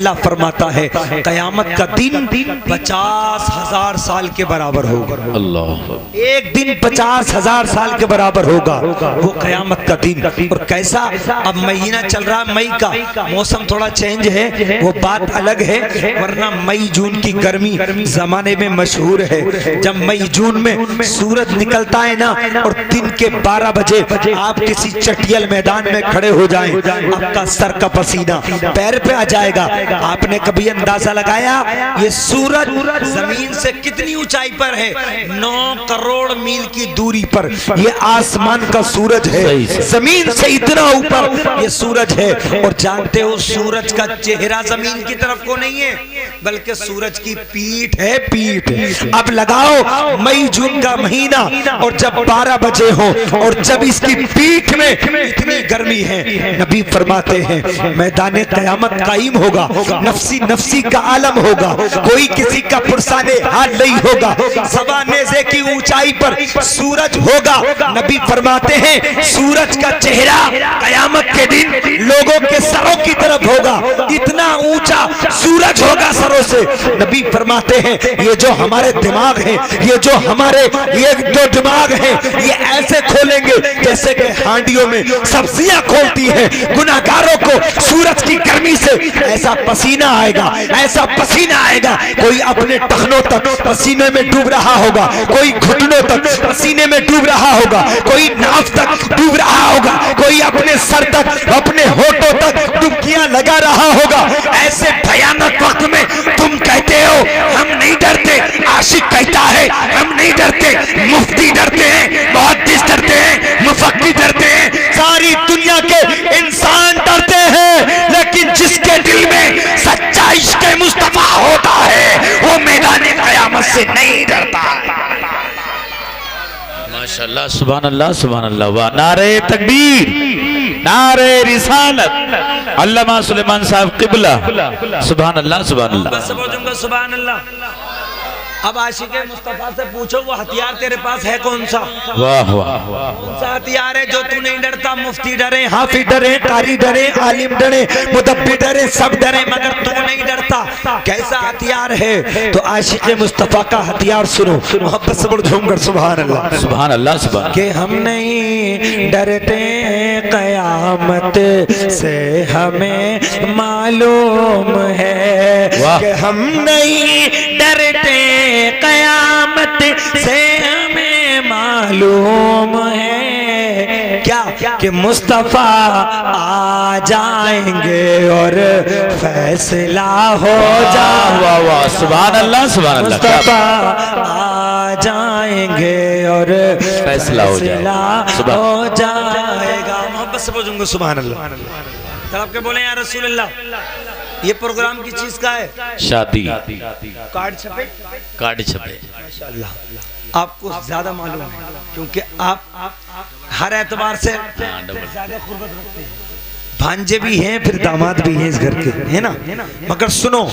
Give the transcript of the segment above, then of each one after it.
अल्लाह फरमाता है कयामत का दिन 50,000 साल के बराबर होगा। अल्लाह, एक दिन 50,000 साल के बराबर होगा वो कयामत का दिन। और कैसा, अब महीना चल रहा मई का, मौसम थोड़ा चेंज है वो बात अलग है, वरना मई जून की गर्मी जमाने में मशहूर है। जब मई जून में सूरज निकलता है ना और दिन के 12 बजे आप किसी चटियल मैदान में खड़े हो जाएं, आपका सर का पसीना पैर पे आ जाएगा। आपने कभी अंदाजा लगाया ये सूरज जमीन से कितनी ऊंचाई पर है? 9 करोड़ मील की दूरी पर ये आसमान का सूरज है, जमीन से इतना ऊपर ये सूरज है। और जानते हो सूरज का चेहरा जमीन की तरफ को नहीं है, बल्कि सूरज की पीठ है, पीठ। अब लगाओ मई जून का महीना और जब 12 बजे हो और जब इसकी पीठ में इतनी गर्मी है, नबी फरमाते हैं मैदान कयामत कायम होगा, नफसी नफसी का आलम होगा, कोई किसी का पुरसाने हाल नहीं होगा, सवा नेज़े की ऊंचाई पर सूरज होगा। नबी फरमाते हैं सूरज का चेहरा कयामत के दिन लोगों के सरों की तरफ होगा, इतना ऊंचा सूरज होगा सरों से। नबी फरमाते हैं ये जो हमारे दिमाग हैं, ये जो हमारे ये जो दिमाग हैं, ये ऐसे खोलेंगे जैसे कि हांडियों में सब्जियां खोलती हैं। गुनाहगारों को सूरज की गर्मी से ऐसा पसीना आएगा, ऐसा पसीना आएगा, कोई अपने टखनों तक पसीने में डूब रहा होगा, कोई घुटनों तक पसीने में डूब रहा होगा, कोई नाक तक डूब रहा होगा, कोई अपने सर तक, अपने होठों तक डुबकियां लगा रहा होगा। ऐसे भयानक वक्त में तुम कहते हो हम नहीं डरते, आशिक कहता है हम नहीं डरते, मुफ्ती डरते हैं, मुहद्दिस डरते हैं, मुफक्की डरते हैं, सारी दुनिया के इंसान डरते हैं, लेकिन जिसके दिल में सच्चा इश्क़ मुस्तफा होता है वो मैदान क़यामत से नहीं डरता। माशाअल्लाह, सुभान अल्लाह, सुभान अल्लाह। वाह, नारे तकबीर, नारे रिसालत, अल्लामा सुलेमान साहब किबला, सुभान अल्लाह, सुभान अल्लाह। बस बोलूंगा सुभान अल्लाह। अब आशिक़े मुस्तफा से पूछो वो हथियार तेरे पास है कौन सा? वाह वाह वाह, कौन सा हथियार है जो तू नहीं डरता? मुफ्ती डरे, हाफिज डरे, कारी डरे, आलिम डरे, मुदब्बिर डरे, सब डरे, मगर तू नहीं डरता। कैसा हथियार है? तो आशिक़े मुस्तफा का हथियार सुनो, मोहब्बत से बोलो सुभान अल्लाह, सुभान अल्लाह, सुभान। कि हम नहीं डरते क़यामत से हमें मालूम है, कि हम नहीं डरते क़यामत से हमें मालूम है। क्या कि मुस्तफा आ जाएंगे और फैसला हो जाएगा। वाह वाह, सुभान अल्लाह, सुभान अल्लाह। मुस्तफा आ जाएंगे और फैसला हो जाएगा। मोहब्बत से बोलूंगा सुभान अल्लाह। तड़प के बोले यार रसूल अल्लाह। ये प्रोग्राम की चीज का है? शादी। कार्ड छपे, कार्ड छपे। माशाअल्लाह, आपको ज्यादा मालूम है क्योंकि आप हर एतबार से ज्यादा खुर्बत रखते हैं। भांजे भी हैं फिर दामाद भी हैं इस घर के, है ना? मगर सुनो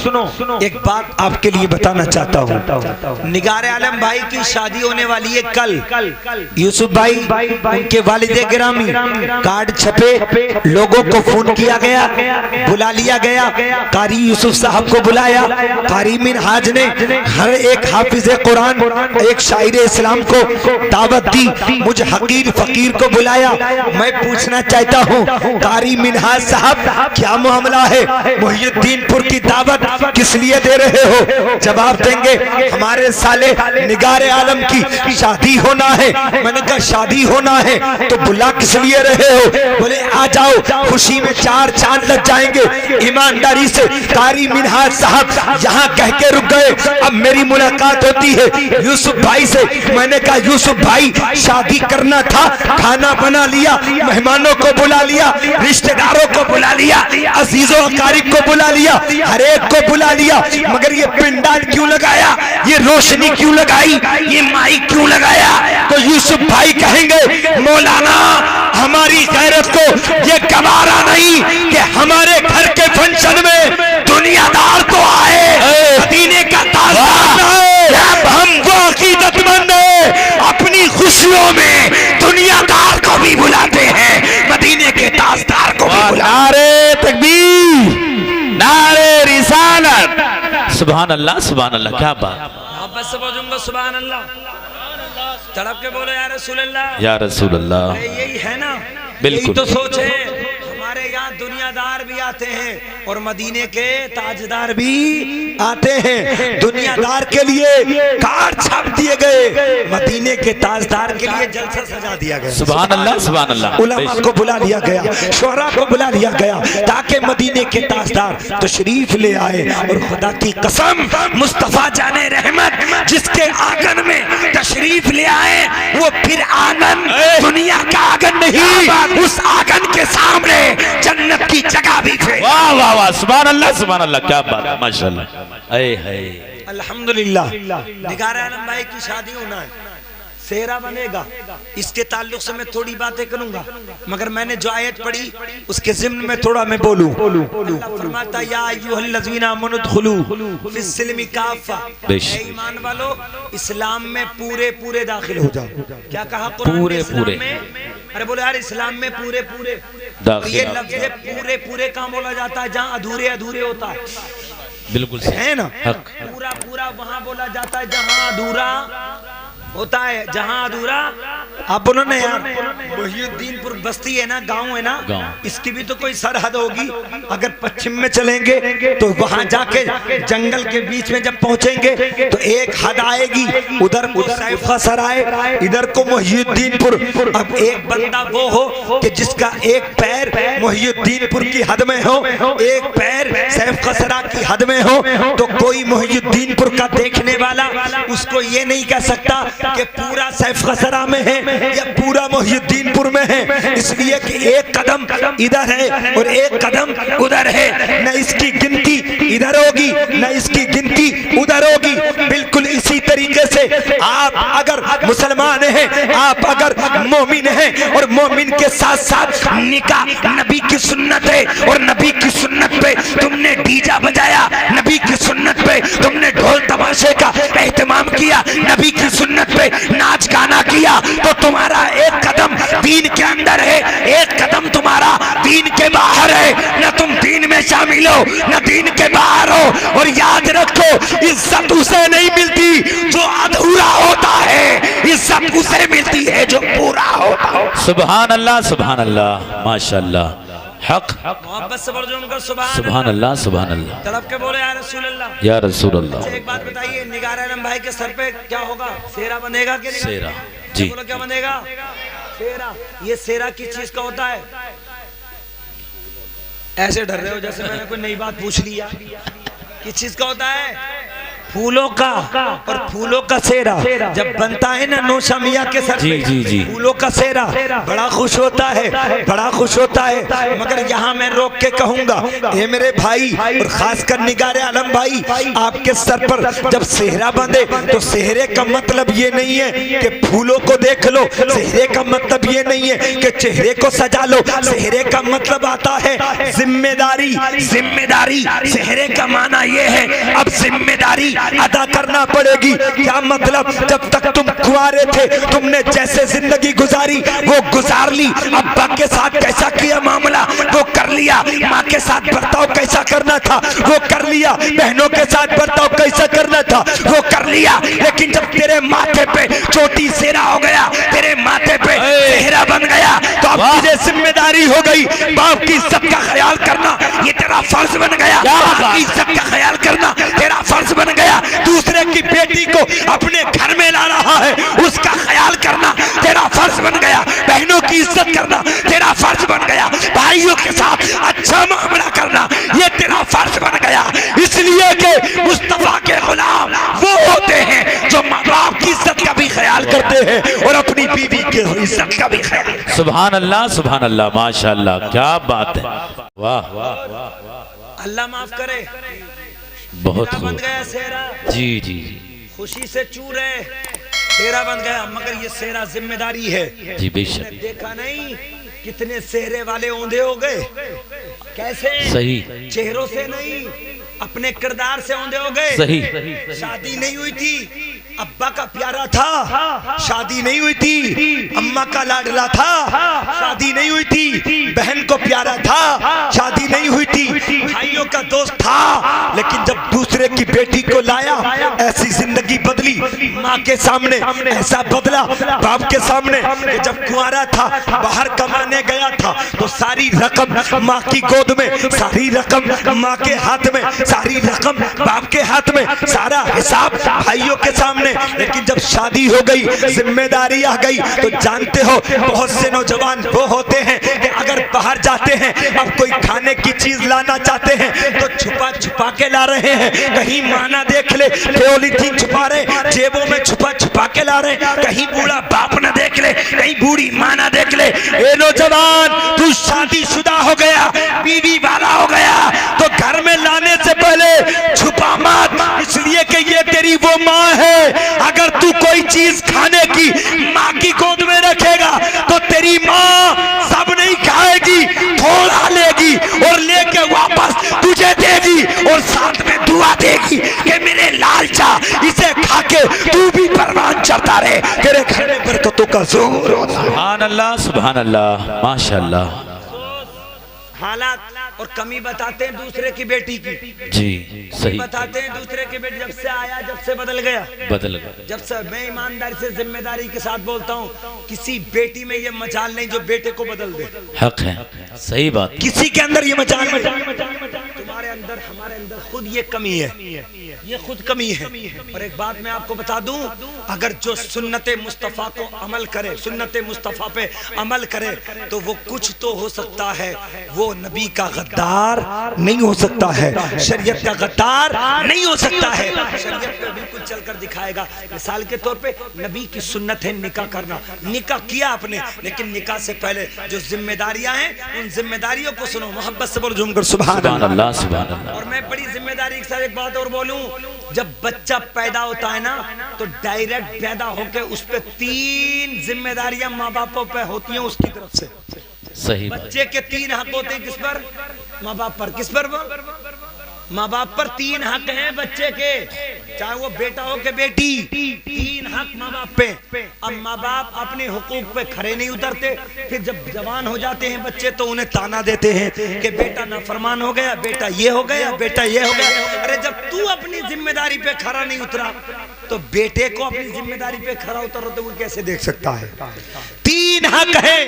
एक बात आपके लिए बताना चाहता हूँ। निगार आलम भाई की शादी होने वाली है कल। यूसुफ भाई उनके वालिदे गिरामी, कार्ड छपे, लोगों को फोन किया गया, बुला लिया गया, कारी यूसुफ साहब को बुलाया, कारी मिनहाज ने हर एक हाफिज कुरान, एक शायर इस्लाम को दावत दी, मुझे हकीर फकीर को बुलाया। मैं पूछना चाहता हूँ कारी मिनहाज साहब क्या मामला है? मुहियुद्दीनपुर की दावत किस लिए दे रहे हो? जवाब देंगे हमारे साले निगार आलम की शादी होना है। मैंने कहा शादी होना है तो बुला किस लिए रहे हो? बोले आ जाओ, खुशी में 4 चांद लग जाएंगे। ईमानदारी से कारी मिनहाज साहब यहाँ कह के रुक गए। अब मेरी मुलाकात होती है यूसुफ भाई से। मैंने कहा यूसुफ भाई शादी करना था, खाना बना लिया, मेहमानों को बुला लिया, रिश्तेदारों को बुला लिया, अजीजों अकारिब को बुला लिया, हर एक को बुला लिया, मगर ये पिंडाल क्यों लगाया? ये रोशनी क्यों लगाई? ये माइक क्यों लगाया? तो यूसुफ भाई कहेंगे मौलाना हमारी गैरत को ये गवारा नहीं कि हमारे घर के फंक्शन में दुनियादार तो आए, मदीने का ताजदार आए। हम वो अकीदतमंद हैं अपनी खुशियों में दुनियादार को भी बुलाते हैं, मदीने के ताजदार को भी बुलाते हैं। नारे तकबीर, नारे सुभान अल्लाह सुभान अल्लाह, क्या बात। मोहब्बत से बोलूंगा सुभान अल्लाह, तड़प के बोलो या रसूल अल्लाह, या रसूल अल्लाह। यही है ना, बिल्कुल। यही तो सोच है। हमारे यहाँ दुनियादार भी आते हैं और मदीने के ताजदार भी आते हैं। दुनियादार के लिए कार्ड छाप दिए गए, मदीने के ताजदार के लिए जलसा सजा दिया गया। सुभान अल्लाह सुभान अल्लाह। उलमा को बुला लिया गया, शोहरा को बुला लिया गया, ताकि मदीने के ताजदार तशरीफ ले आए। और खुदा की कसम, मुस्तफा जाने रहमत जिसके आंगन में तशरीफ ले आए, वो फिर आंगन दुनिया का आंगन नहीं, उस आंगन के सामने जन्नत की जगह भी है। वाह वाह वाह, सुभान अल्लाह सुभान अल्लाह, क्या बात है, माशाल्लाह। ऐ है अल्हम्दुलिल्लाह। निगार आलम भाई की शादी होना है, सेहरा बनेगा, इसके ताल्लुक से मैं थोड़ी बातें करूंगा, मगर मैंने जो आयत पढ़ी उसके ज़िम्न में थोड़ा मैं बोलूं। अल्लाह फरमाता या अय्युहल्लज़ीना आमनू उदखुलू फिस्सिल्मी काफ़ा, ऐ ईमान वालो इस्लाम में पूरे पूरे दाखिल हो जाओ। क्या कहा कुरान पूरे ने इस्लाम पूरे। में? अरे बोले यार इस्लाम में पूरे पूरे दाखिल। ये लफ्ज़ पूरे पूरे कहाँ बोला जाता है? जहाँ अधूरे अधूरे होता है, बिल्कुल है ना। हक। पूरा पूरा वहाँ बोला जाता है जहाँ अधूरा होता है, जहाँ अधूरा। आप बोलो ना यार, मोहिउद्दीनपुर बस्ती है ना, गांव है ना, गांव। इसकी भी तो कोई सरहद होगी। अगर पश्चिम में चलेंगे तो वहां जाके जंगल के बीच में जब पहुंचेंगे तो एक हद आएगी, उधर को सैफा सराय, इधर को मोहिउद्दीनपुर। अब एक बंदा वो हो कि जिसका एक पैर मोहिउद्दीनपुर की हद में हो, एक पैर सैफा सराय की हद में हो, तो कोई मोहिउद्दीनपुर का देखने वाला उसको ये नहीं कह सकता कि पूरा सैफ खसरा में है या पूरा मोहिउद्दीनपुर में है, इसलिए कि एक कदम इधर है और एक कदम उधर है। न इसकी गिनती इधर होगी न इसकी गिनती उधर होगी। बिल्कुल इसी तरीके से आप अगर मुसलमान हैं, आप अगर मोमिन हैं और मोमिन के साथ साथ निकाह नबी की सुन्नत है और नबी की सुन्नत पे तुमने डीजा बजाया, नबी की सुन्नत पे तुमने ढोल तमाशे का एहतमाम किया, नबी की सुन्नत पे नाच गाना किया, तो तुम्हारा एक कदम दीन के अंदर है, एक कदम तुम्हारा दीन के बाहर है। न तुम दीन में शामिल हो न दीन के बाहर हो। और याद रखो, इज्जत उसे नहीं मिलती जो अधूरा होता है, इज्जत उसे मिलती है जो पूरा होता है। सुभान अल्लाह माशाल्लाह, हक। मोहब्बत से बोलो उनका सुभान अल्लाह सुभान अल्लाह। तड़प के बोले या रसूल अल्लाह, या रसूल अल्लाह। एक बात बताइए, निगार आलम भाई के सर पे क्या होगा? सेहरा बनेगा कि नहीं? सेहरा जी। बोलो क्या बनेगा? सेहरा। ये सेहरा किस चीज का होता है? ऐसे डर रहे हो जैसे मैंने कोई नई बात पूछ लिया। किस चीज का होता है? फूलों का। और फूलों का सेहरा जब बनता है ना नौशा मियाँ के सर पे, जी, जी। फूलों का सेहरा बड़ा खुश होता है, बड़ा खुश होता है। मगर यहाँ मैं रोक के कहूंगा, ये मेरे भाई और खासकर निगार आलम भाई, आपके सर पर जब सेहरा बंधे तो सेहरे का मतलब ये नहीं है कि फूलों को देख लो, सेहरे का मतलब ये नहीं है कि चेहरे को सजा लो, सेहरे का मतलब आता है जिम्मेदारी। जिम्मेदारी सेहरे का माना ये है, अब जिम्मेदारी अदा करना पड़ेगी। क्या मतलब? जब तक तुम कुंवारे थे तुमने जैसे जिंदगी गुजारी वो गुजार ली, अब्बा के साथ कैसा किया मामला वो कर लिया, माँ के साथ बर्ताव कैसा करना था वो कर लिया, बहनों के साथ बर्ताव कैसा करना था वो कर लिया। लेकिन जब तेरे माथे पे चोटी सेहरा हो गया, तेरे माथे पे सेहरा बन गया, तो अब तुझे जिम्मेदारी हो गई। बाप की इज्जत का ख्याल करना ये तेरा फर्ज बन गया, बाप की इज्जत का ख्याल करना तेरा फर्ज बन गया। दूसरे की बेटी को अपने घर में ला रहा है, उसका ख्याल करना तेरा फर्ज बन गया। बहनों की इज्जत करना तेरा फर्ज बन गया। भाइयों के साथ अच्छा मामला करना ये तेरा फर्ज बन गया। इसलिए कि मुस्तफा के गुलाम वो होते हैं जो माँ बाप की इज्जत का भी ख्याल करते हैं और अपनी बीवी की इज्जत का भी ख्याल। सुभान अल्लाह माशाल्लाह, क्या बात है, वाह वाह वाह। अल्लाह माफ करे। बहुत बन गया सेहरा, जी जी, खुशी से चूर है, सेहरा बन गया। मगर ये सेहरा जिम्मेदारी है जी बेशक। देखा नहीं कितने सेहरे वाले औंधे हो गए? कैसे? सही। चेहरों से नहीं, अपने किरदार से औंधे हो गए। सही। शादी नहीं हुई थी, अब्बा का प्यारा था, शादी नहीं हुई थी। अम्मा का लाडला था, शादी नहीं हुई थी। बहन को प्यारा था, शादी नहीं हुई थी। भाइयों का दोस्त था, लेकिन जब दूसरे दूसरे की बेटी को लाया, ऐसी जिंदगी बदली माँ के सामने, ऐसा बदला बाप के सामने कि जब कुंवारा था बाहर कमाने गया था तो सारी रकम माँ की गोद में, सारी रकम माँ के हाथ में, सारी रकम बाप के हाथ में, सारा हिसाब भाइयों के सामने। लेकिन जब शादी हो गई, जिम्मेदारी आ गई, तो जानते हो बहुत से नौजवान वो होते हैं कि अगर बाहर जाते हैं, अब कोई खाने की चीज लाना चाहते हैं तो छुपा छुपा के ला रहे हैं, कहीं माँ ना देख ले, पॉलीथीन छुपा रहे, जेबों में छुपा छुपा के ला रहे, कहीं बूढ़ा बाप ना देख ले, कहीं बूढ़ी माँ ना देख ले। ए नौजवान, तू शादीशुदा हो गया, बीवी वाला हो गया, तो घर में लाने से पहले छुपा मत, इसलिए कि ये तेरी वो माँ है। अगर तू कोई चीज खाने की माँ की गोद में रखेगा तो तेरी माँ सब नहीं खाएगी, थोड़ा लेगी और लेके वापस तुझे देगी और साथ में दुआ देगी कि मेरे लालचा इसे खाके तू भी परवान चढ़ता रहे, तेरे घर में बरकतों का जोर होता है। सुभान अल्लाह, सुभान अल्लाह, माशाअल्लाह। हालात और कमी बताते हैं दूसरे की बेटी की, जी सही बताते हैं दूसरे की बेटी, जब से आया जब से बदल गया, बदल गया। जब से मैं ईमानदारी से जिम्मेदारी के साथ बोलता हूँ, किसी बेटी में ये मचाल नहीं जो बेटे को बदल दे। हक है, सही बात। किसी के अंदर ये मचाल नहीं, तुम्हारे अंदर हमारे अंदर खुद ये कमी है, ये खुद कमी है। और एक बात मैं आपको बता दूं, अगर जो सुन्नते मुस्तफ़ा को अमल करे, सुन्नते मुस्तफ़ा पे अमल करे, तो वो कुछ तो हो सकता है, वो नबी का गद्दार नहीं हो सकता है, शरीयत का गद्दार नहीं हो सकता है, शरीयत पे बिल्कुल चलकर दिखाएगा। मिसाल के तौर पे नबी की सुन्नत है निकाह करना, निकाह किया आपने, लेकिन निकाह से पहले जो जिम्मेदारियां हैं उन जिम्मेदारियों को सुनो, मोहब्बत से बोलो झूमकर सुभान अल्लाह, सुभान अल्लाह। और मैं बड़ी जिम्मेदारी के साथ एक बात और बोलूं, जब बच्चा पैदा होता है ना तो डायरेक्ट पैदा होकर उस पे 3 जिम्मेदारियां माँ बापों पे होती हैं उसकी तरफ से। सही बच्चे के 3 हक होते हैं, किस पर? माँ बाप पर। किस पर? माँ बाप पर 3 हक हैं बच्चे के, चाहे वो बेटा हो के बेटी, 3 हक माँ बाप पे। अब माँ बाप अपने हुकूक पे खड़े नहीं उतरते, फिर जब जवान हो जाते हैं बच्चे तो उन्हें ताना देते हैं कि बेटा नाफरमान हो गया, बेटा ये हो गया, बेटा ये हो गया। अरे जब तू अपनी जिम्मेदारी पे खड़ा नहीं उतरा तो बेटे को अपनी जिम्मेदारी पे खड़ा उतरो तो वो कैसे देख सकता है? 3 हक है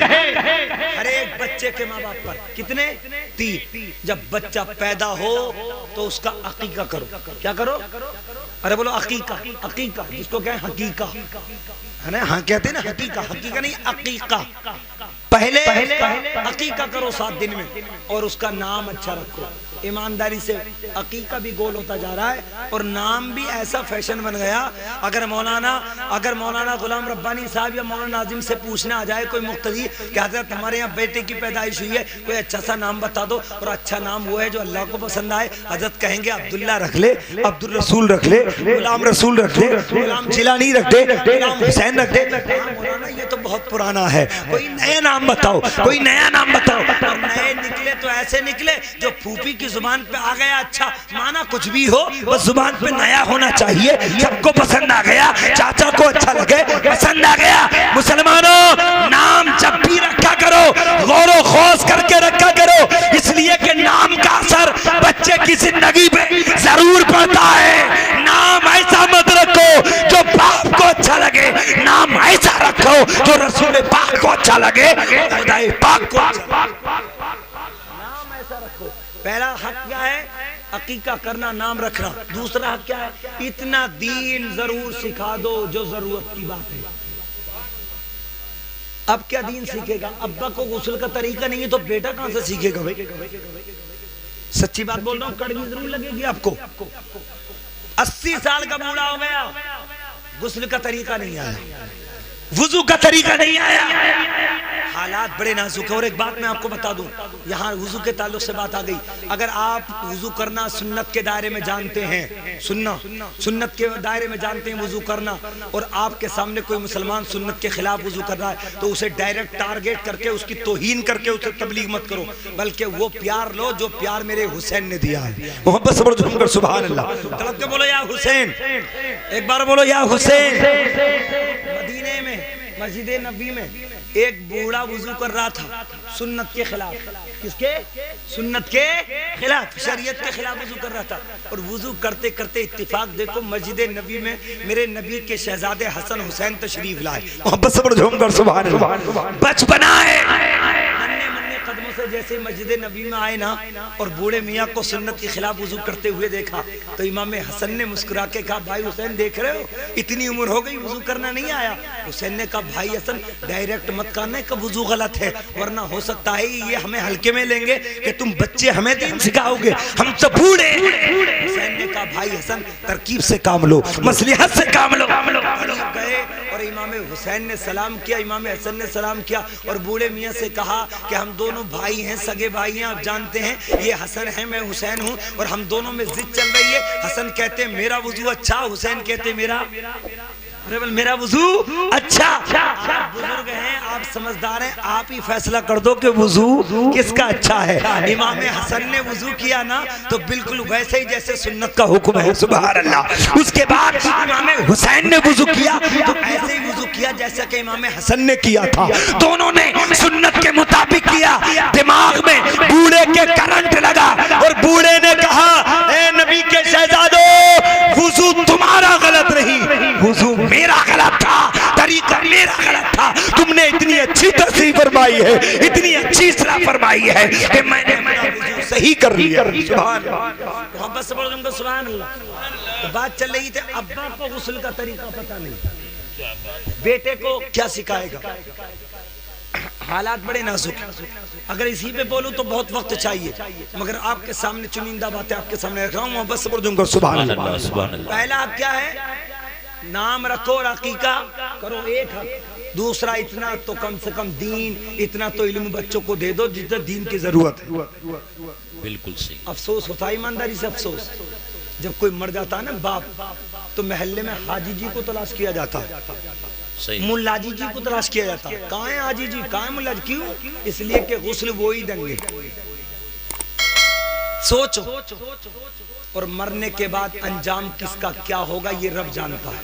हर एक बच्चे के माँ बाप पर। कितने? 3। जब बच्चा पैदा हो तो उसका अकीका करो। क्या करो? अरे बोलो अकीका, अकीका जिसको कहें हकीका, है ना? हाँ कहते हैं ना हकीका, हकीका नहीं अकीका। पहले अकीका करो 7 दिन में और उसका नाम अच्छा रखो। ईमानदारी से अकीका भी गोल होता जा रहा है और नाम भी ऐसा फैशन बन गया, अगर मौलाना गुलाम रब्बानी साहब या मौलाना नाजिम से पूछना आ जाए कोई मुक्तदी कि हज़रत हमारे यहाँ बेटे की पैदाइश हुई है, कोई अच्छा सा नाम बता दो, और अच्छा नाम वो है जो अल्लाह को पसंद आए, हज़रत कहेंगे अब्दुल्ला रख ले, अब्दुल रसूल रख ले, गुलाम रसूल रख ले, गुलाम जिलानी रख दे, गुलाम हुसैन रख दे। मौलाना ये तो बहुत पुराना है, कोई नया नाम बताओ, कोई नया नाम बताओ। और नए निकले तो ऐसे निकले जो फूफी की जुबान पे आ गया, अच्छा माना कुछ भी हो बस जुबान पे नया होना चाहिए, सबको पसंद आ गया, चाचा को अच्छा लगे, पसंद आ गया। मुसलमानों, नाम जब भी रखा करो गौर खौस करके रखा करो, इसलिए कि नाम का असर बच्चे की जिंदगी पे जरूर पड़ता है। नाम ऐसा मत रखो जो बाप को अच्छा लगे, नाम ऐसा रखो जो रसूल पाक को अच्छा लगे, खुदाए पाक को अच्छा लगे। पहला हक क्या है? अकीका करना, नाम रखना। दूसरा हक क्या है? इतना दीन जरूर सिखा दो जो जरूरत की बात है। अब क्या दीन सीखेगा? अब्बा को गुस्ल का तरीका नहीं है तो बेटा कहां से सीखेगा भाई? सच्ची बात बोल रहा हूं, कड़वी जरूर लगेगी आपको। 80 साल का बूढ़ा हो गया, गुस्ल का तरीका नहीं आया, वुजू का तरीका नहीं आया, हालात बड़े नाजुक है। और एक बात मैं आपको बता दूं, यहाँ वुजू के ताल्लुक से बात आ गई, अगर आप वुजू करना सुन्नत के दायरे में जानते हैं, सुन्नत के दायरे में जानते हैं वुजू करना, और आपके सामने कोई मुसलमान सुन्नत के खिलाफ वुजू कर रहा है तो उसे डायरेक्ट टारगेट करके उसकी तौहीन करके उसे तबलीग मत करो, बल्कि वो प्यार लो जो प्यार मेरे हुसैन ने दिया है। मोहब्बत से बोलो सुभान अल्लाह, तड़प के बोलो या हुसैन, एक बार बोलो या हुसैन। मदीने में मस्जिद नबी में एक बूढ़ा वुजू कर रहा था सुन्नत के खिलाफ। किसके? सुन्नत के खिलाफ, शरीयत के खिलाफ वुजू कर रहा था। और वुजू करते करते इत्तिफाक देखो मस्जिद नबी में मेरे नबी के शहजादे हसन हुसैन तशरीफ लाए। मोहब्बत से बढ़ सुभान अल्लाह। बचपना है, कदमों से जैसे मस्जिद नबी में आए ना और बूढ़े मियाँ को सुन्नत के खिलाफ वुजू करते हुए देखा तो इमाम हसन ने मुस्कुरा के कहा, भाई हुसैन देख रहे हो इतनी उम्र हो गई वुजू करना नहीं आया। हुसैन ने कहा, भाई हसन डायरेक्ट मत करना का वुजू गलत है, वरना हो सकता है ये हमें हल्के में लेंगे कि तुम बच्चे हमें दीन सिखाओगे, हम तो बूढ़े। हुसैन ने कहा, भाई हसन तरकीब से काम लो, मसलिहत से काम लो। गए और इमाम हुसैन ने सलाम किया, इमाम हसन ने सलाम किया और बूढ़े मियाँ से कहा कि हम दोनों भाई हैं, सगे भाई हैं, आप जानते हैं ये हसन है मैं हुसैन हूँ और हम दोनों में जिद चल रही है। हसन कहते मेरा वुजू अच्छा, हुसैन कहते मेरा वुजू अच्छा। बुजुर्ग हैं, आप समझदार हैं, आप ही फैसला कर दो कि वुजू किसका अच्छा है। इमाम हसन ने वुजू किया ना तो बिल्कुल वैसे ही जैसे सुन्नत का हुक्म है, सुभान अल्लाह। उसके बाद इमाम हुसैन ने वुजू किया तो ऐसे ही वुजू किया जैसा कि इमाम हसन ने किया था। दोनों ने सुन्नत के मुताबिक किया। दिमाग में बूढ़े के करंट लगा और बूढ़े ने कहा, ए नबी के शहजादो वुजू तुम्हारा गलत नहीं, वुजू मेरा गलत था, तरीका मेरा गलत था। तुमने इतनी अच्छी तस्वीर फरमाई है, इतनी अच्छी सलाह फरमाई है कि मैंने वुजू सही कर लिया। सुभान अल्लाह, सुभान अल्लाह। बात चल रही थी, अब्बा को गुस्ल का तरीका पता नहीं, बेटे को क्या सिखाएगा। हालात बड़े नाजुक हैं, अगर इसी पे बोलूं तो बहुत वक्त चाहिए, मगर आपके सामने चुनिंदा बातें आपके सामने रख रहा हूँ। बस दूंगा। सुभान अल्लाह, सुभान अल्लाह। पहला हक क्या है? नाम रखो और अकीका करो, एक हक। दूसरा, इतना तो कम से कम दीन, इतना तो इल्म बच्चों को दे दो जितना दीन की जरूरत है। बिल्कुल सही। अफसोस होता है, ईमानदारी से अफसोस, जब कोई मर जाता है ना बाप तो महल्ले में हाजी जी को तलाश किया जाता है, मुल्ला जी को तलाश किया जाता है। कहाँ है हाजी जी, कहाँ है मुल्ला जी? क्यों? इसलिए कि गुस्ल वो ही देंगे। सोचो, और मरने के बाद अंजाम किसका क्या होगा ये रब जानता है।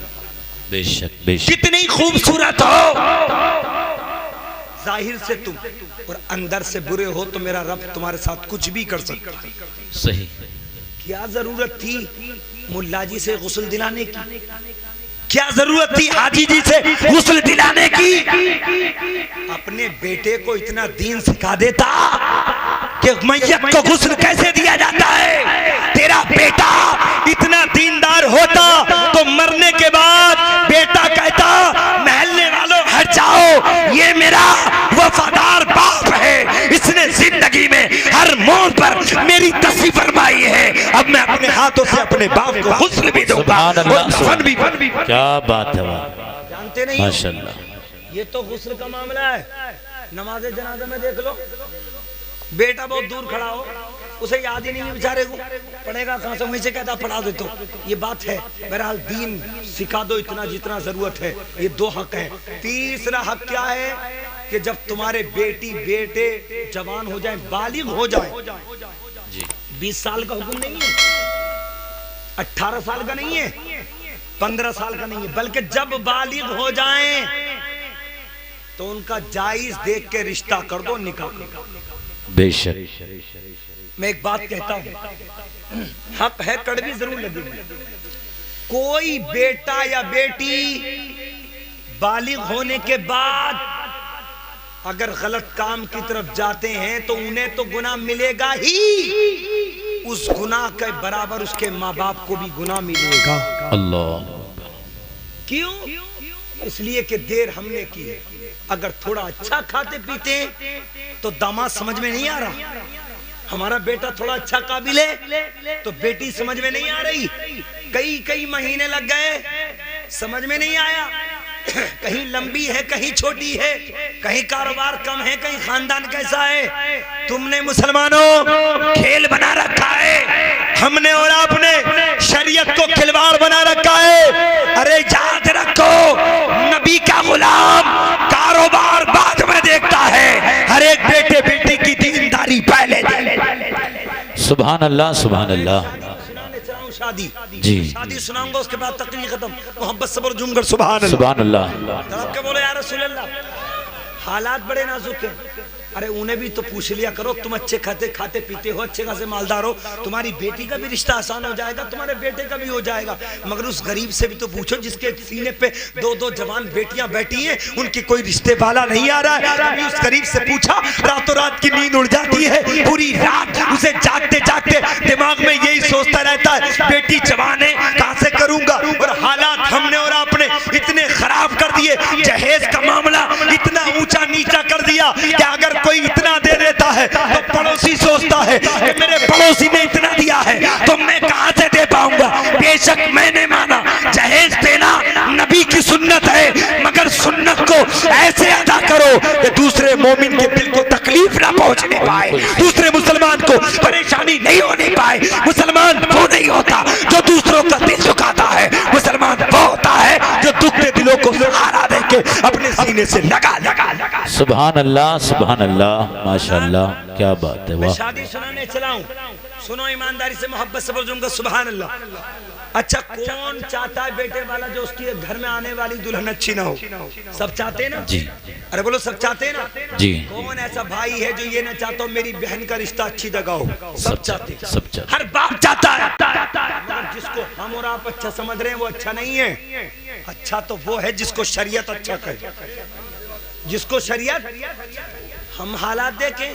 बेशक बेशक। कितनी खूबसूरत हो जाहिर से तुम और अंदर से बुरे हो तो मेरा रब तुम्हारे साथ कुछ भी कर सकता है। सही। क्या जरूरत थी मुल्ला जी से गुस्ल दिलाने की? क्या जरूरत थी हाजी जी से गुस्ल दिलाने की? अपने बेटे को इतना दीन सिखा देता कि मैयत को गुस्ल कैसे दिया जाता है। तेरा बेटा इतना दीनदार होता तो मरने के बाद बेटा कहता, महल्ले वालों हट जाओ, ये मेरा वफादार बाप है, इसने जिंदगी में हर मोड़ पर मेरी तस्वीर फरमाई है, अब मैं अपने हाथों से अपने बाप को गुस्ल भी दूंगा और दफन भी। क्या बात है, जानते नहीं माशाल्लाह। ये तो गुस्ल का मामला है। नमाज जनाजा में देख लो, बेटा बहुत दूर खड़ा हो, उसे याद ही नहीं है बेचारे को, पढ़ेगा कहाँ से, वहीं से कहता पढ़ा दे। तो ये बात है। बहरहाल दीन सिखा दो इतना जितना जरूरत है। ये दो हक है। तीसरा हक क्या है कि जब तुम्हारे बेटी बेटे जवान हो जाए, बालिग हो जाए, 20 साल का हुक्म नहीं है, 18 साल का नहीं है, 15 साल का नहीं है, बल्कि जब बालिग हो जाएं तो उनका जायज देख के रिश्ता कर दो, निकाह। बेशक। मैं एक बात कहता हूं, हक है, कड़वी जरूर लगेगी। कोई बेटा या बेटी बालिग होने के बाद अगर गलत काम की तरफ जाते हैं तो उन्हें तो गुनाह मिलेगा ही, उस गुनाह के बराबर उसके माँ बाप को भी गुनाह मिलेगा। अल्लाह। क्यों? इसलिए कि देर हमने की। अगर थोड़ा अच्छा खाते पीते तो दामाद समझ में नहीं आ रहा, हमारा बेटा थोड़ा अच्छा काबिल है तो बेटी समझ में नहीं आ रही, कई महीने लग गए, समझ में नहीं आया, कहीं लंबी है कहीं छोटी है, कहीं कारोबार कम है, कहीं खानदान कैसा है। तुमने मुसलमानों खेल बना रखा है, हमने और आपने शरीयत को खिलवाड़ बना रखा है। अरे याद रखो, नबी का गुलाम कारोबार बाद में देखता है, हर एक बेटे बेटी की दीनदारी पहले। सुभान अल्लाह, सुभान अल्लाह। सुनाऊं शादी जी। शादी सुनाऊंगा, उसके बाद तकरीर खत्म। मोहब्बत सबर जुमगर सुभान अल्लाह। सुभान अल्लाह। तड़प के बोले या रसूल अल्लाह, हालात बड़े नाजुक हैं। अरे उन्हें भी तो पूछ लिया करो, तुम अच्छे खाते पीते हो, अच्छे खासे मालदार हो, तुम्हारी बेटी का भी रिश्ता आसान हो जाएगा, तुम्हारे बेटे का भी हो जाएगा। मगर उस गरीब से भी तो पूछो जिसके सीने पे दो जवान बेटियां बैठी हैं, उनकी कोई रिश्ते वाला नहीं आ रहा है। कभी उस गरीब से पूछा, रातों रात की नींद उड़ जाती है, पूरी रात उसे जागते जागते दिमाग में यही सोचता रहता है, बेटी जवान है, कहां से करूंगा। और हालात हमने और आपने इतने खराब कर दिए, जहेज का मामला इतना ऊंचा नीचा कर दिया कि अगर कोई इतना दे देता है तो पड़ोसी सोचता है कि मेरे पड़ोसी ने इतना दिया है तो मैं कहां से दे पाऊंगा। बेशक मैंने माना जहेज देना नबी की सुन्नत है, मगर सुन्नत को ऐसे अदा करो कि दूसरे मोमिन के दिल को तकलीफ ना पहुंचने पाए, दूसरे मुसलमान को परेशानी नहीं होने पाए। मुसलमान वो नहीं होता जो दूसरों का दिल दुखाता है, मुसलमान वो होता है जो दुखते दिलों को सहारा देके अपने सीने से लगा। सुभान अल्लाह, सुभान अल्लाह, माशाअल्लाह, क्या बात है। मैं वाह। शादी सुनाने चला हूं, सुनो ईमानदारी से, मोहब्बत से बोलूंगा सुभान अल्लाह। अच्छा, कौन चाहता है बेटे वाला जो उसकी घर में आने वाली दुल्हन अच्छी ना हो? सब चाहते हैं ना जी। अरे बोलो, सब चाहते हैं ना जी। कौन ऐसा भाई है जो ये ना चाहता हो मेरी बहन का रिश्ता अच्छी जगह हो? सब चाहते हैं, सब चाहते। हर बाप चाहता है। मगर जिसको हम और आप अच्छा समझ रहे हैं वो अच्छा नहीं है। अच्छा तो वो है जिसको शरीयत अच्छा करे, जिसको शरीयत। हम हालात देखें,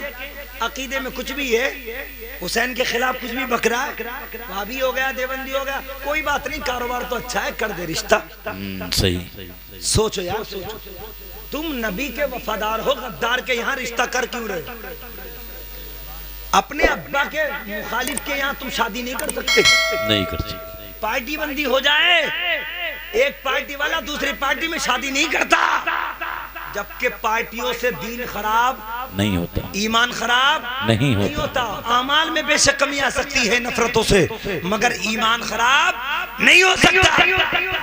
अकीदे में कुछ भी है, हुसैन के खिलाफ कुछ भी बकरा है, भाभी हो गया, देवबंदी हो गया, कोई बात नहीं, कारोबार तो अच्छा है, कर दे रिश्ता। सही। सोचो यार, सोचो, तुम नबी के वफादार हो, गद्दार के यहाँ रिश्ता कर क्यों रहे हो? अपने अब्बा के मुखालिफ के यहाँ तुम शादी नहीं कर सकते। नहीं कर सकते। पार्टी बंदी हो जाए, एक पार्टी वाला दूसरी पार्टी में शादी नहीं करता, जबकि पार्टियों से दीन खराब नहीं होता, ईमान खराब नहीं होता। अमाल में बेशक कमी आ सकती है नफरतों से, मगर ईमान खराब नहीं हो सकता।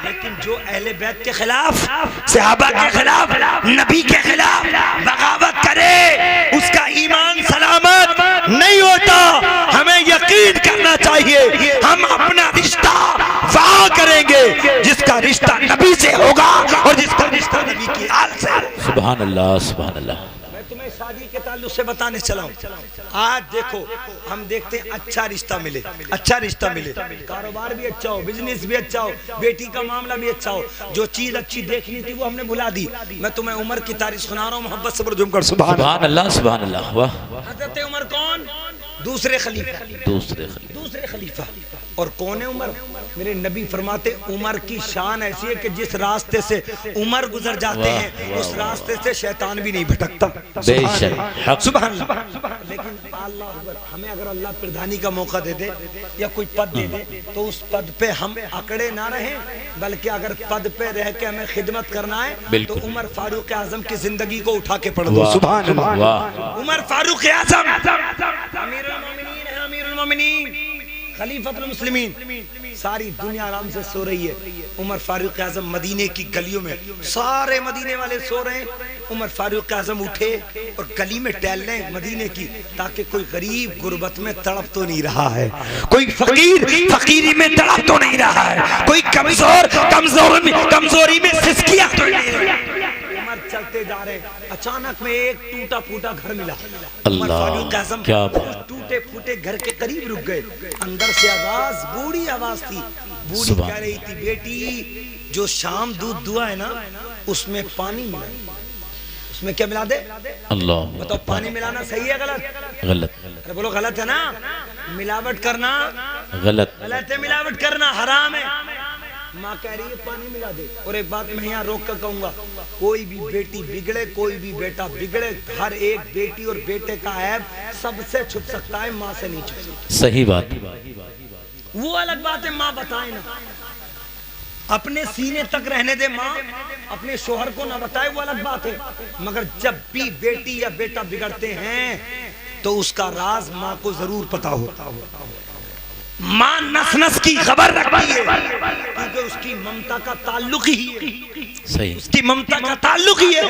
लेकिन जो अहले बैत के खिलाफ, सहाबा के खिलाफ, नबी के खिलाफ बगावत करे, उसका ईमान सलामत नहीं होता। हमें यकीन करना चाहिए, हम अपना रिश्ता वहाँ करेंगे जिसका रिश्ता नबी से होगा और जिसका रिश्ता नबी की आल से। सुभान अल्लाह, सुभान अल्लाह। मैं तुम्हें शादी के ताल्लुक से बताने चला हूँ। आज देखो, हम देखते हैं अच्छा रिश्ता मिले, अच्छा रिश्ता मिले, कारोबार भी अच्छा हो, बिजनेस भी अच्छा हो, बेटी का मामला भी अच्छा हो, जो चीज अच्छी देखनी थी वो हमने भुला दी। मैं तुम्हें उमर की तारीफ सुना रहा हूँ, मोहब्बत से जुमकर सुभान अल्लाह, सुभान अल्लाह। वाह। हज़रत उमर कौन? दूसरे खलीफा। और कौन है उमर? मेरे नबी फरमाते उमर की शान ऐसी है कि जिस रास्ते से उमर गुजर जाते हैं उस रास्ते से शैतान भी नहीं भटकता। सुभान अल्लाह। लेकिन अल्लाह अकबर, हमें अगर अल्लाह प्रधानी का मौका दे दे या कोई पद दे दे तो उस पद पे हम अकड़े ना रहें, बल्कि अगर पद पे रह के हमें खिदमत करना है तो उमर फारूक आजम की जिंदगी को उठा के पढ़ दो। सुभान अल्लाह। उमर फारूक आजम अमीरुल मोमिनीन है, अमीरुल मोमिनीन, खलीफतुल मुस्लिमीन। सारी दुनिया आराम से सो रही है, उमर फारूक आजम मदीने की गलियों में, सारे मदीने वाले सो रहे हैं, उमर फारूक आजम उठे और गली में टहल रहे हैं मदीने की, ताकि कोई गरीब गुर्बत में तड़प तो नहीं रहा है, कोई फकीर फकीरी में तड़प तो नहीं रहा है, कोई कमजोरी में सिसकियां तो नहीं रहा। चलते जा रहे, अचानक में एक टूटा फूटा घर मिला। उमर फारूक आजम टूटे फूटे घर के करीब रुक गए। अंदर से आवाज, बूढ़ी आवाज थी, बूढ़ी कह रही थी, बेटी जो शाम दूध दुआ है ना उसमें पानी मिला, उसमें क्या मिला दे? अल्लाह। बताओ, पानी मिलाना सही है गलत? गलत। अरे बोलो गलत है ना? मिलावट करना गलत है, मिलावट करना हराम है। माँ कह रही है पानी मिला दे। और एक बात मैं यहाँ रोक कर कहूंगा, कोई भी बेटी बिगड़े, कोई भी बेटा बिगड़े, हर एक बेटी और बेटे का ऐब सबसे छुप सकता है, माँ से नहीं छुप सकता। सही बात। वो अलग बात है, माँ बताए ना, अपने सीने तक रहने दे माँ, अपने शोहर को ना बताए, वो अलग बात है। मगर जब भी बेटी या बेटा बिगड़ते हैं तो उसका राज माँ को जरूर पता होता है। माँ नस नस की खबर रखती है, क्योंकि उसकी ममता का ताल्लुक ही है, सही, उसकी ममता का ताल्लुक ही है।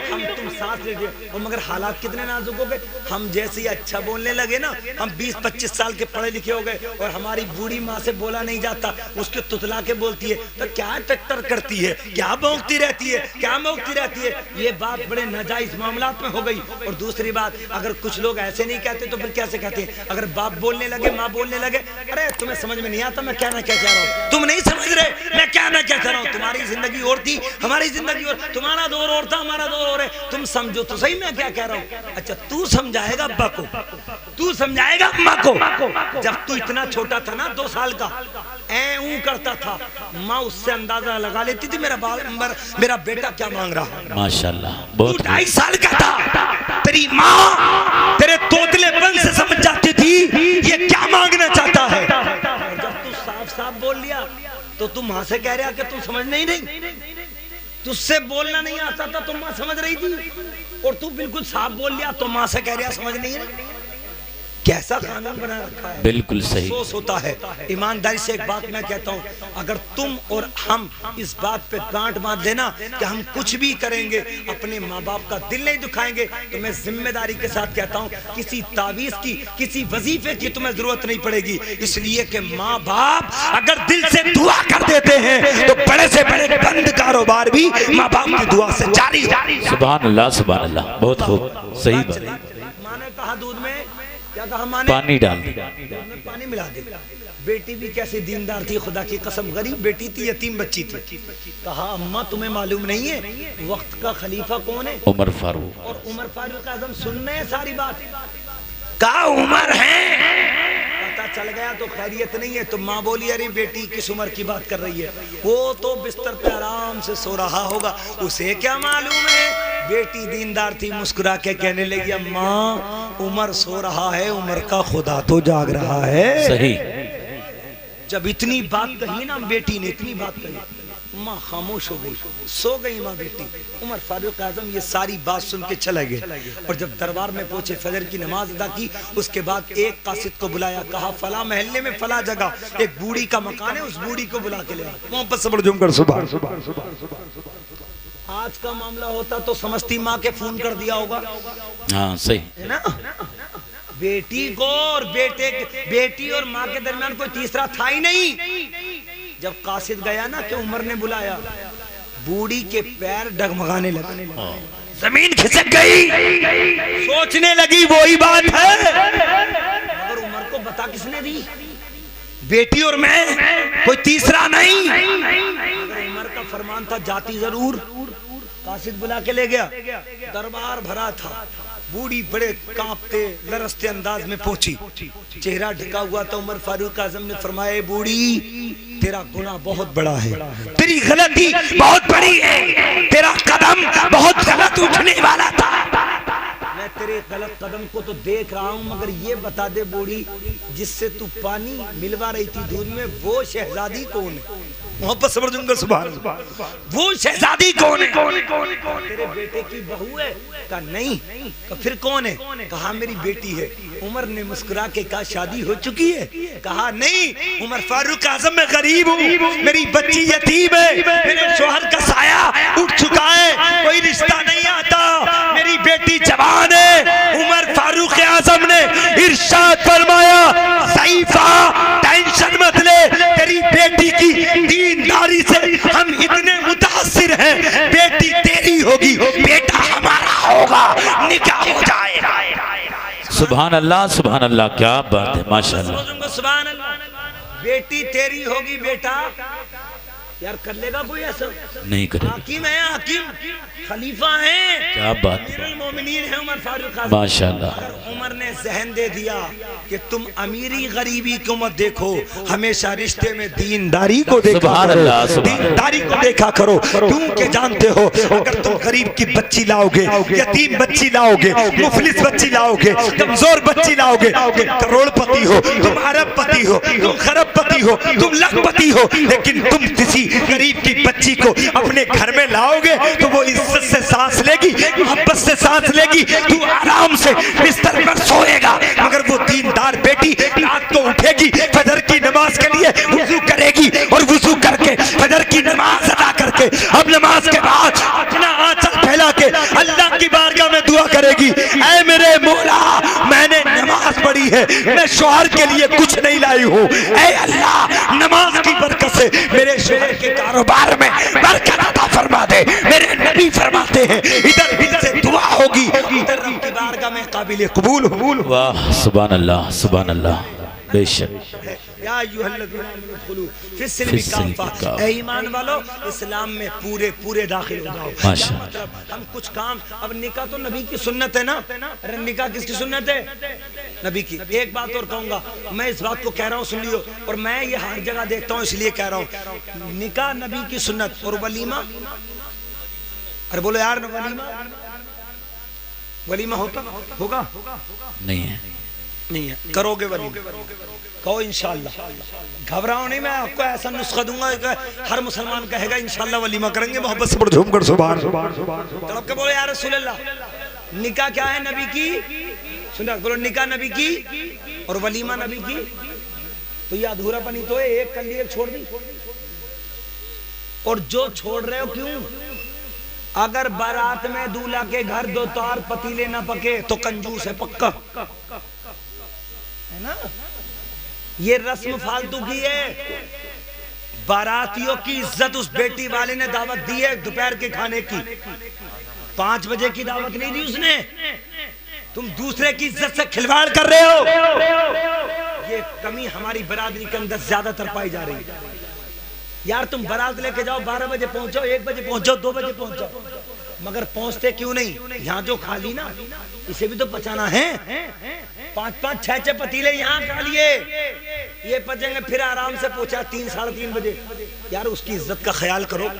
हम तुम साथ ले गए और मगर हालात कितने नाजुक हो गए। हम जैसे ही अच्छा बोलने लगे ना, हम 20-25 साल के पढ़े लिखे हो गए और हमारी बूढ़ी माँ से बोला नहीं जाता, उसके तुतला के बोलती है, तो क्या टक्कर करती है, क्या भौंकती रहती है, क्या भौंकती रहती है। ये बात बड़े नाजायज मामलात में हो गई। और दूसरी बात, अगर कुछ लोग ऐसे नहीं कहते तो फिर कैसे कहते हैं? अगर बाप बोलने लगे, माँ बोलने लगे, अरे तुम्हें समझ में नहीं आता मैं क्या ना क्या कह रहा हूँ, तुम नहीं समझ रहे मैं क्या ना क्या कह रहा हूँ, तुम्हारी जिंदगी और थी, हमारी जिंदगी और, तुम्हारा दौर और था, हमारा दौर और है, तुम समझो तो सही मैं क्या कह रहा हूँ। अच्छा, तू समझाएगा अब्बा को, तू समझाएगा अम्मा को। जब तू इतना छोटा था ना, 2 साल का, ऐ करता था, माँ उससे अंदाजा लगा लेती थी मेरा बेटा क्या मांग रहा है। माशाल्लाह, बहुत 2.5 साल का था, तेरी माँ तेरे तोतलेपन से समझ जाती थी ये क्या मांगना चाहता है। और जब तू साफ साफ बोल लिया तो तू माँ से कह रहा कि तू समझ नहीं, तुझसे बोलना नहीं आता था तो माँ समझ रही थी, और तू बिल्कुल साफ बोल लिया तो माँ से कह रहा समझ नहीं रही। कैसा कानून बना रखा है, बिल्कुल सही। अफसोस होता है। ईमानदारी से एक बात मैं कहता हूँ, अगर तुम और हम इस बात पे गांठ बांध देना कि हम कुछ भी करेंगे अपने माँ बाप का दिल नहीं दुखाएंगे, तो मैं जिम्मेदारी के साथ कहता हूँ किसी तावीज की, किसी वजीफे की तुम्हें जरूरत नहीं पड़ेगी। इसलिए कि माँ बाप अगर दिल से दुआ कर देते हैं तो बड़े से बड़े बंद कारोबार भी माँ बाप की दुआ से जारी हो। सुभान अल्लाह, सुभान अल्लाह, बहुत खूब, सही बात। माँ ने कहा दूध में क्या कहा, माँ ने पानी डाल दी, पानी मिला दे। बेटी भी कैसी दीनदार थी, खुदा की कसम, गरीब बेटी थी, यतीम बच्ची थी। कहा अम्मा तुम्हें मालूम नहीं है वक्त का खलीफा कौन है? उमर फारूक। और उमर फारूक आजम सुनने है सारी बात, का उमर है। पता चल गया तो खैरियत नहीं है। तो माँ बोली अरे बेटी किस उम्र की बात कर रही है, वो तो बिस्तर पे आराम से सो रहा होगा, उसे क्या मालूम है। बेटी दीनदार थी, मुस्कुरा के कहने लगी अम्मा उमर सो रहा है, उमर का खुदा तो जाग रहा है। सही। जब इतनी बात कही ना बेटी ने, इतनी बात कही, माँ खामोश हो गई, सो गई माँ बेटी। उमर फारूक आजम ये सारी बात सुन के चले गए और जब दरबार में पहुंचे, फजर की नमाज अदा की, उसके बाद एक कासिद को बुलाया, कहा फला महल्ले में फला जगह एक बूढ़ी का मकान है, उस बूढ़ी को बुला के ले आओ। मोहब्बत से बढ़ कर सुबह। आज का मामला होता तो समझती माँ के फोन कर दिया होगा, हाँ सही है ना। बेटी को और बेटी और माँ के दरमियान कोई तीसरा था ही नहीं। जब कासिद गया ना कि उमर ने बुलाया, बूढ़ी के पैर डगमगाने लगे, जमीन खिसक गई, सोचने लगी वही बात है। मगर उमर को बता किसने दी, बेटी और मैं, कोई तीसरा नहीं। उमर का फरमान था जाती जरूर। कासिद बुला के ले गया, दरबार भरा था, बूढ़ी बड़े कांपते लरसते अंदाज में पहुंची, चेहरा ढका हुआ था। उमर फारूक आजम ने फरमाया बूढ़ी तेरा गुनाह बहुत बड़ा है, तेरी गलती बहुत बड़ी है, तेरा कदम बहुत गलत उठने वाला था। मैं तेरे गलत कदम को तो देख रहा हूँ, मगर ये बता दे बूढ़ी, जिससे तू पानी मिलवा रही थी दूध में, वो शहजादी कौन है? मोहब्बत से बढ़ सुभान अल्लाह, वो शहजादी कौन है? तेरे बेटे की बहू है? कहा नहीं। कहा फिर कौन है? कहा मेरी बेटी है। उमर ने मुस्कुरा के कहा शादी हो चुकी है? कहा नहीं, उमर फारूक आजम मैं गरीब हूँ, मेरी बच्ची यतीम है, मेरे शौहर का साया उठ चुका है, कोई रिश्ता नहीं आता, मेरी बेटी जवान है। उमर फारूक आजम ने इरशाद फरमाया सईफा टेंशन मत ले, तेरी बेटी की दीनदारी से हम इतने मुतासिर हैं, बेटी तेरी होगी, बेटा हमारा होगा, निकाह हो जाएगा। सुभान अल्लाह, सुभान अल्लाह, क्या बात है, माशाअल्लाह। सुभान अल्लाह, बेटी तेरी होगी बेटा। यार कर लेगा कोई ऐसा? नहीं करेगा। हाकिम है, हाकिम खलीफा है, क्या बात है, मोमिनीन है उमर फारूक आजम, माशाअल्लाह। उमर ने जहन दे दिया कि तुम अमीरी गरीबी को मत देखो, हमेशा रिश्ते में दीनदारी को देखा करो, दीनदारी को देखा करो। क्योंकि जानते हो अगर तुम गरीब की बच्ची लाओगे, यतीम बच्ची लाओगे, मुफलिस बच्ची लाओगे, कमजोर बच्ची लाओगे, तुम करोड़पति हो, तुम अरबपति हो, तुम खरबपति हो, तुम लखपति हो, लेकिन तुम किसी गरीब की बच्ची को अपने घर में लाओगे तो वो इज्जत से सांस लेगी, मोहब्बत से सांस लेगी, तू आराम से बिस्तर पर सोएगा। मगर वो दीनदार बेटी रात को उठेगी, फजर की नमाज के लिए वुजू करेगी और वुजू करके फजर की नमाज अदा करके अब नमाज के बाद अपना आंचल फैला के अल्लाह की बारगाह में दुआ करेगी, ऐ मेरे मौला मैंने नमाज पढ़ी है, मैं शौहर के लिए कुछ नहीं लाई हूँ, ऐ अल्लाह नमाज की बरकत से मेरे शौहर के कारोबार में बरकत अता फरमा दे। मेरे नबी फरमाते हैं इधर दिल से दुआ होगी, इधर रब की बारगाह में काबिल कबूल हो। वाह सुभान अल्लाह सुभान अल्लाह। बेशक या अय्युहल्लज़ीना आमनू खुलू फिस्सिल्मी काफ़ा, ऐ ईमान वालो इस्लाम में पूरे पूरे दाखिल हो जाओ। माशा मतलब हम कुछ काम, अब निकाह तो नबी की सुन्नत है ना, अरे निकाह किसकी सुन्नत है? नबी की। एक बात और कहूंगा, मैं इस बात को कह रहा हूँ सुन लियो, और मैं ये हर जगह देखता हूँ इसलिए कह रहा हूँ, निकाह नबी की सुन्नत और वलीमा, अरे बोलो यार वलीमा होगा नहीं है, नहीं है, करोगे वलीमा, कहो इंशाल्लाह, घबराओ नहीं, मैं आपको ऐसा नुस्खा दूंगा कि हर मुसलमान कहेगा इंशाल्लाह वलीमा करेंगे, मोहब्बत से झूम कर सुभान तड़प के बोलो या रसूल अल्लाह। निकाह क्या है नबी की सुन्नत, बोलो निकाह नबी की और वलीमा नबी की, तो ये अधूरापन ही तो है, एक कर ली एक छोड़ दी। और जो छोड़ रहे हो क्यों? अगर बारात में दूल्हा के घर 2 तार पतीले ना पके तो कंजूस है पक्का, है ना? ये रस्म फालतू की है। बारातियों की इज्जत उस बेटी वाले ने दावत दी है दोपहर के खाने की, 5 बजे की दावत नहीं दी उसने। तुम दूसरे की इज्जत से खिलवाड़ कर रहे हो। ये कमी हमारी बरादरी के अंदर ज्यादातर पाई जा रही है। यार तुम बारात लेके जाओ, 12 बजे पहुंचो, 1 बजे पहुंचो, 2 बजे पहुंचो, मगर पहुंचते क्यों नहीं? यहाँ जो खा ली ना इसे भी तो पचाना है। 5-5, 6-6 पतीले यहाँ खा लिए, ये पचेंगे, फिर आराम से पहुंचा 3, 3:30 बजे। यार उसकी इज्जत का ख्याल करो।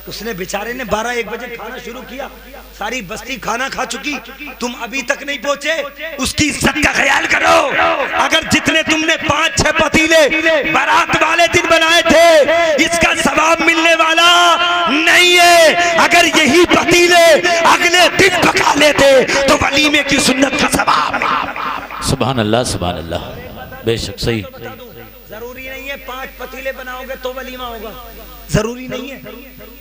उसने बेचारे ने 12-1 बजे खाना शुरू किया, सारी बस्ती खाना खा चुकी, तुम अभी तक नहीं पहुंचे, उसकी इज्जत का ख्याल करो। अगर जितने तुमने 5-6 पतीले बारात वाले दिन बनाए थे, इसका सवाब मिलने वाला नहीं है। अगर यही पतीले अगले दिन पका लेते तो वलीमे की सुन्नत का सवाब। सुभान अल्लाह सुभान अल्लाह। बेशक सही। जरूरी नहीं है 5 पतीले बनाओगे तो वलीमा होगा, जरूरी नहीं है।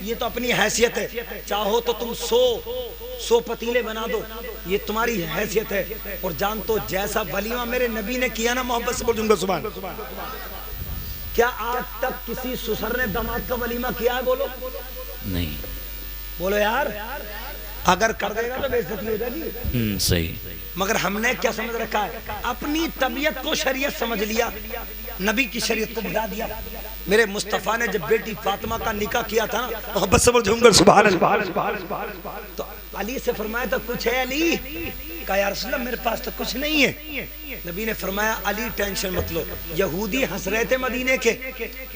ये तो अपनी हैसियत है, चाहो तो तुम 100 पतीले बना दो, ये तुम्हारी हैसियत है। और जान तो जैसा वलीमा मेरे नबी ने किया ना, मोहब्बत से बोलूंगा सुभान। क्या आज तक किसी ससुर ने दामाद का वलीमा किया है? बोलो नहीं, बोलो यार। अगर कर देगा तो बेइज्जती हो जाएगी। सही। मगर हमने क्या समझ रखा है? अपनी तबीयत को शरीयत समझ लिया, नबी की शरीयत को भुला दिया। मेरे मुस्तफा ने जब बेटी फातिमा का निकाह किया था, मोहब्बत से बोल सुभान अल्लाह, तो अली से फरमाया था कुछ है अली? कहा या रसूल अल्लाह मेरे पास तो कुछ नहीं है। नबी ने फरमाया अली टेंशन मत लो, यहूदी हंस रहे थे मदीने के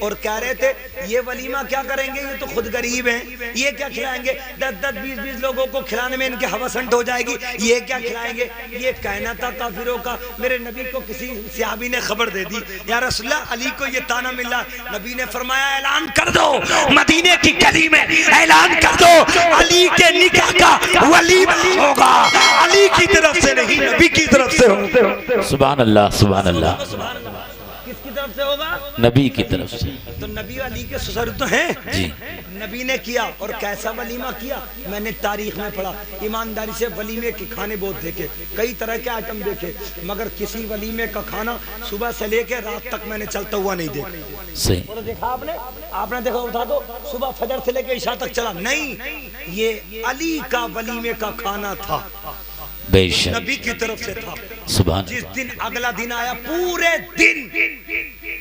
और कह रहे थे ये वलीमा क्या करेंगे, ये तो खुद गरीब हैं, ये क्या खिलाएंगे, 10-10, 20-20 लोगों को खिलाने में इनके हवसंट हो जाएगी, ये क्या खिलाएंगे। ये कहना था काफिरों का। मेरे नबी को किसी सहाबी ने खबर दे दी, या रसूल अल्लाह अली को ये ताना मिला। नबी ने फरमाया ऐलान कर दो, मदीने की गली में ऐलान कर दो, अली के निकाह का वलीमा होगा, अली की तरफ से नहीं, नबी की तरफ से होगा। सुभान अल्लाह सुभान अल्लाह। किसकी तरफ से होगा? नबी की तरफ से। तो नबी अली के ससुर तो हैं जी। नबी ने किया, और कैसा वलीमा किया मैंने तारीख में पढ़ा। ईमानदारी से वलीमे के खाने बहुत देखे, कई तरह के आइटम देखे, मगर किसी वलीमे का खाना सुबह से लेकर रात तक मैंने चलता हुआ नहीं देखा। सही। और देखा आपने देखा, उठा दो सुबह फजर से लेकर इशा तक चला नहीं, ये अली का वलीमे का खाना था, बेशक नबी की तरफ से था। सुभान। जिस दिन अगला दिन आया, पूरे दिन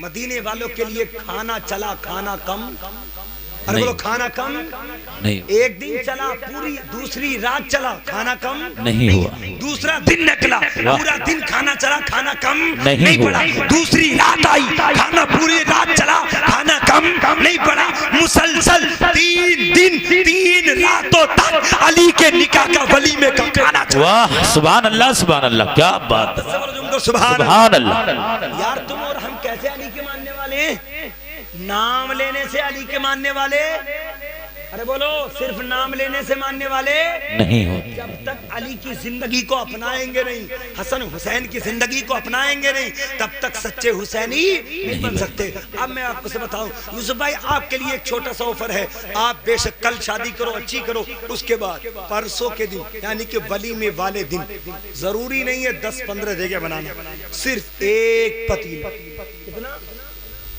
मदीने वालों के लिए खाना चला, खाना कम। अरे बोलो खाना कम नहीं। एक दिन चला, पूरी दूसरी रात चला, खाना कम नहीं हुआ। दूसरा दिन निकला, पूरा दिन खाना चला, खाना कम नहीं पड़ा। दूसरी रात आई, खाना पूरी रात चला, खाना कम नहीं पड़ा। मुसलसल 3 दिन 3 रातों तक अली के निकाह का वलीमे का खाना चला। वाह सुभान अल्लाह सुभान अल्लाह, क्या बात है, सुभान सुभान अल्लाह। यार तुम और हम कैसे अली के मानने वाले हैं? नाम लेने से अली के मानने वाले, अरे बोलो, सिर्फ नाम लेने से मानने वाले नहीं होते। जब तक अली की जिंदगी को अपनाएंगे नहीं, हसन हुसैन की जिंदगी को अपनाएंगे नहीं, तब तक सच्चे हुसैनी नहीं बन सकते। अब मैं आपको से बताऊं यूसुफ भाई, आपके लिए एक छोटा सा ऑफर है। आप बेशक कल शादी करो, अच्छी करो, उसके बाद परसों के दिन यानी कि वलीमे वाले दिन, जरूरी नहीं है 10-15 जगह बनाना, सिर्फ एक पतीला, कितना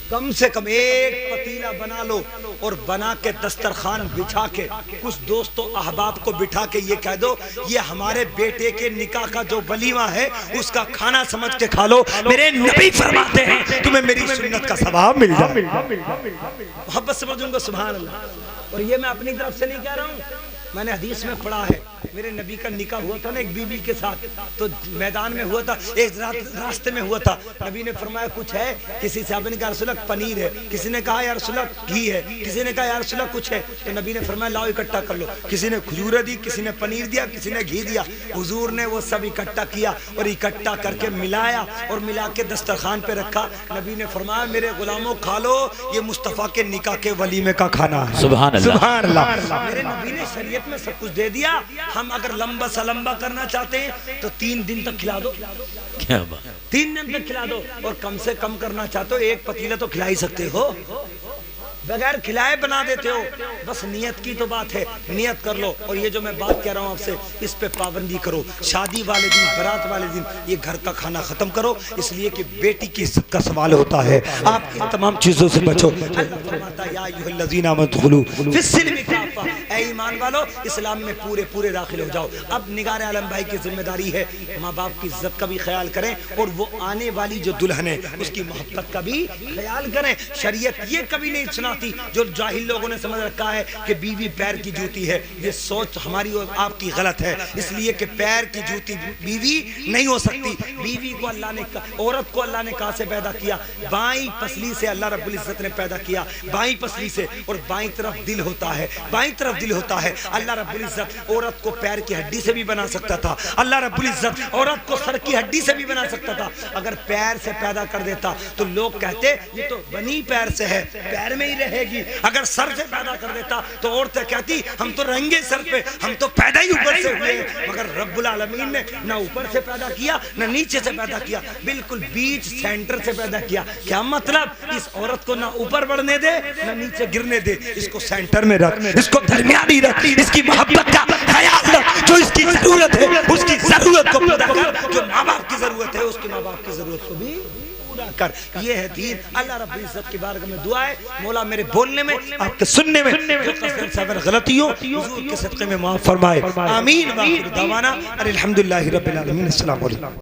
कम से कम एक पतीला बना लो और बना के दस्तरखान बिछा के कुछ दोस्तों अहबाब को बिठा के ये कह दो, ये हमारे बेटे के निकाह का जो वलीमा है उसका खाना समझ के खा लो। मेरे नबी फरमाते हैं तुम्हें मेरी सुन्नत का सवाब मिल जाए। मोहब्बत से बोलूंगा सुभान अल्लाह। और ये मैं अपनी तरफ से नहीं कह रहा हूँ, मैंने हदीस में पढ़ा है। मेरे नबी का निकाह हुआ था ना एक बीबी के साथ, तो मैदान में हुआ था, एक रास्ते में हुआ था। नबी ने फरमाया कुछ है, किसी साहब ने कहा रसूल पनीर है, किसी ने कहा यार रसूल घी है, किसी ने कहा यार रसूल कुछ है। तो नबी ने फरमाया लाओ इकट्ठा कर लो। किसी ने खजूरें दी, किसी ने पनीर दिया, किसी ने घी दिया। हुजूर ने वो सब इकट्ठा किया और इकट्ठा करके मिलाया और मिला के दस्तरखान पे रखा। नबी ने फरमाया मेरे गुलामों खा लो, ये मुस्तफ़ा के निकाह के वलीमे का खाना है। सुभान अल्लाह, सुभान अल्लाह। मेरे नबी ने शरीयत में सब कुछ दे दिया। हम अगर लंबा सा लंबा करना चाहते हैं तो 3 दिन तक खिला दो, क्या बात, 3 दिन तक खिला दो। और कम से कम करना चाहते हो एक पतीला तो खिला ही सकते हो, बगैर खिलाए बना देते हो। बस नियत की तो बात है, नियत कर लो। और ये जो मैं बात कह रहा हूँ आपसे, इस पे पाबंदी करो। शादी वाले दिन, बारात वाले दिन ये घर का खाना खत्म करो, इसलिए कि बेटी की इज्जत का सवाल होता है। आप इन तमाम चीजों से बचो। ईमान वालो, इस्लाम में पूरे पूरे दाखिल हो जाओ। अब निगार आलम भाई की जिम्मेदारी है माँ बाप की इज्जत का भी ख्याल करें और वो आने वाली जो दुल्हन है उसकी मोहब्बत का भी ख्याल करें। शरीयत ये कभी नहीं सुनाती जो जाहिल लोगों ने समझ रखा है कि बीवी पैर की जूती है। ये सोच हमारी और आपकी गलत है, इसलिए कि पैर की जूती बीवी नहीं हो सकती। बीवी को अल्लाह ने, औरत को अल्लाह ने कहाँ से पैदा किया? बाईं पसली से अल्लाह रब्बुल इज्जत ने पैदा किया, बाईं पसली से। और बाईं तरफ दिल होता है, बाईं तरफ दिल होता है। अल्लाह रब्बुल इज्जत औरत को पैर की हड्डी से भी बना सकता था, अल्लाह रब्बुल इज्जत औरत को सर की हड्डी से भी बना सकता था। अगर पैर से पैदा कर देता तो लोग कहते ये तो बनी पैर से है, पैर में ही रहेगी। अगर सर से पैदा कर देता तो औरतें कहती हम तो रहेंगे सर पे, हम तो पैदा ही ऊपर से हुए। मगर रब्बुल आलमीन ने ना ऊपर से पैदा किया ना नीचे से पैदा किया, बिल्कुल बीच सेंटर से पैदा किया। क्या मतलब? इस औरत को ना ऊपर बढ़ने दे ना नीचे गिरने दे, इसको सेंटर में रख, इसको दरमियानी रख, इसकी मोहब्बत का ख्याल रख। जो इसकी जरूरत है उसकी जरूरत को पूरा कर, जो माँ बाप की जरूरत है उसके माँ बाप की जरूरत को भी कर। ये है दीन। अल्लाह रब्बुल इज्जत की बारगाह में दुआ है, मौला मेरे बोलने में, आपके सुनने में जो कसर सबर गलती हो हुजूर के सदक़े में माफ फरमाए। आमीन। व आखिर दावाना अल्हम्दुलिल्लाहि रब्बिल आलमीन। अस्सलाम वालेकुम।